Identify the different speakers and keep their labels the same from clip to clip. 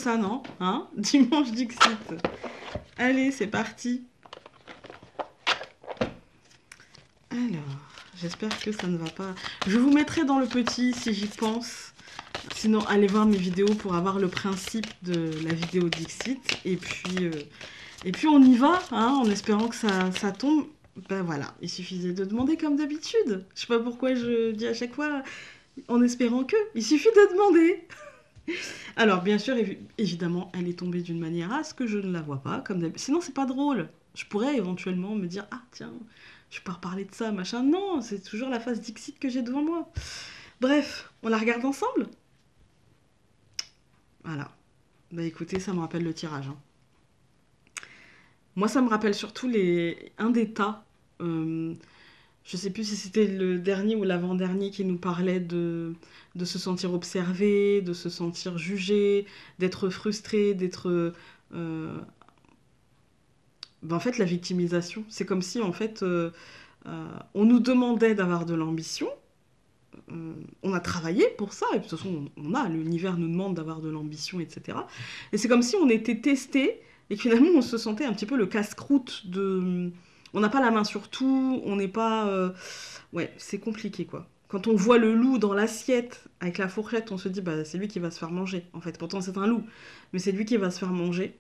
Speaker 1: ça, non? Hein? Dimanche Dixit. Allez, c'est parti. Alors, j'espère que ça ne va pas... Je vous mettrai dans le petit si j'y pense. Sinon, allez voir mes vidéos pour avoir le principe de la vidéo Dixit. Et puis on y va, hein, en espérant que ça tombe. Ben voilà, il suffisait de demander comme d'habitude. Je sais pas pourquoi je dis à chaque fois en espérant que. Il suffit de demander. Alors, bien sûr, évidemment, elle est tombée d'une manière à ce que je ne la vois pas, comme d'habitude. Sinon, c'est pas drôle. Je pourrais éventuellement me dire, ah tiens, je peux reparler de ça, machin. Non, c'est toujours la phase Dixit que j'ai devant moi. Bref, on la regarde ensemble? Voilà. Bah écoutez, ça me rappelle le tirage, hein. Moi, ça me rappelle surtout un des tas. Je sais plus si c'était le dernier ou l'avant-dernier qui nous parlait de se sentir observé, de se sentir jugé, d'être frustré, d'être... ben, en fait, la victimisation. C'est comme si, en fait, on nous demandait d'avoir de l'ambition. On a travaillé pour ça, et de toute façon, l'univers nous demande d'avoir de l'ambition, etc. Et c'est comme si on était testé, et que finalement, on se sentait un petit peu le casse-croûte de... On n'a pas la main sur tout, on n'est pas... Ouais, c'est compliqué, quoi. Quand on voit le loup dans l'assiette, avec la fourchette, on se dit, bah, c'est lui qui va se faire manger, en fait. Pourtant, c'est un loup, mais c'est lui qui va se faire manger.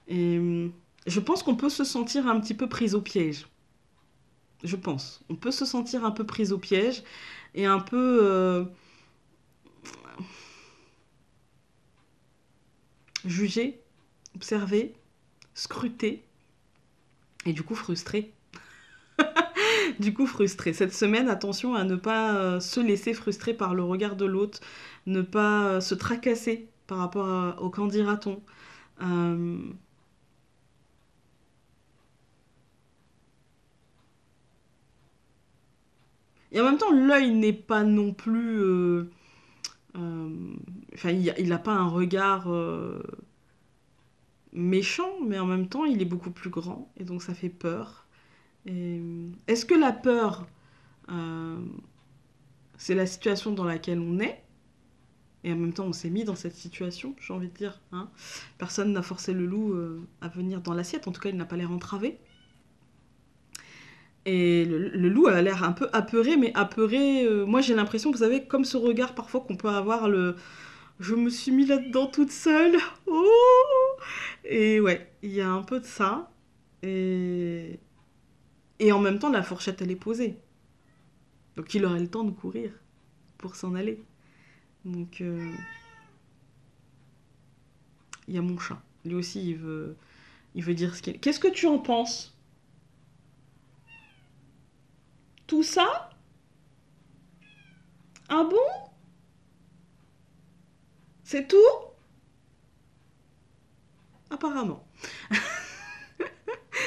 Speaker 1: Et je pense qu'on peut se sentir un petit peu prise au piège. Je pense. On peut se sentir un peu prise au piège, et un peu... jugé, observé, scruté, et du coup frustré. Du coup frustré. Cette semaine, attention à ne pas se laisser frustrer par le regard de l'autre, ne pas se tracasser par rapport au qu'en dira-t-on. Euh, Et en même temps, l'œil n'est pas non plus... Enfin, il n'a pas un regard méchant, mais en même temps, il est beaucoup plus grand, et donc ça fait peur. Est-ce que la peur, euh, c'est la situation dans laquelle on est, et en même temps on s'est mis dans cette situation, j'ai envie de dire, hein. Personne n'a forcé le loup à venir dans l'assiette, en tout cas il n'a pas l'air entravé. Et le loup a l'air un peu apeuré, mais apeuré, moi j'ai l'impression, vous savez, comme ce regard parfois qu'on peut avoir, le je me suis mis là-dedans toute seule, oh. Et ouais, il y a un peu de ça, et, et en même temps la fourchette elle est posée, donc il aurait le temps de courir pour s'en aller. Donc il y a mon chat, lui aussi il veut dire ce qu'il... Qu'est-ce que tu en penses? Tout ça? Ah bon? C'est tout? Apparemment.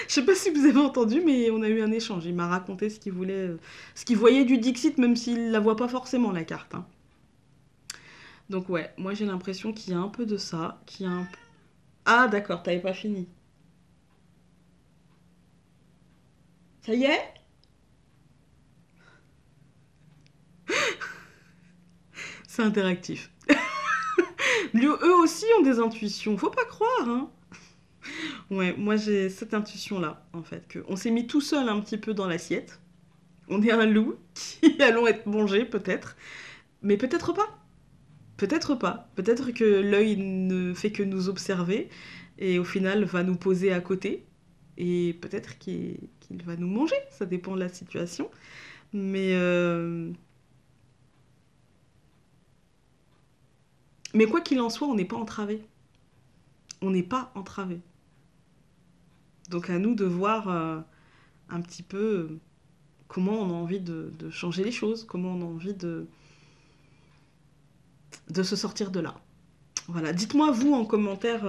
Speaker 1: Je sais pas si vous avez entendu, mais on a eu un échange. Il m'a raconté ce qu'il voulait, ce qu'il voyait du Dixit, même s'il la voit pas forcément la carte, hein. Donc ouais, moi j'ai l'impression qu'il y a un peu de ça, qu'il y a un... Ah d'accord, t'avais pas fini. Ça y est? C'est interactif. Eux aussi ont des intuitions, faut pas croire, hein. Ouais, moi j'ai cette intuition-là, en fait, que on s'est mis tout seul un petit peu dans l'assiette. On est un loup qui allons être mangés, peut-être. Mais peut-être pas. Peut-être pas. Peut-être que l'œil ne fait que nous observer et au final va nous poser à côté. Et peut-être qu'il va nous manger. Ça dépend de la situation. Mais, mais quoi qu'il en soit, on n'est pas entravé. On n'est pas entravé. Donc à nous de voir un petit peu comment on a envie de changer les choses, comment on a envie de se sortir de là. Voilà, dites-moi vous en commentaire,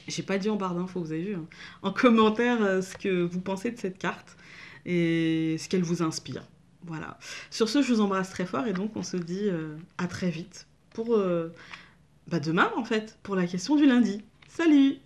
Speaker 1: j'ai pas dit en barre d'infos, vous avez vu, hein, en commentaire ce que vous pensez de cette carte et ce qu'elle vous inspire. Voilà. Sur ce, je vous embrasse très fort et donc on se dit à très vite pour demain en fait, pour la question du lundi. Salut!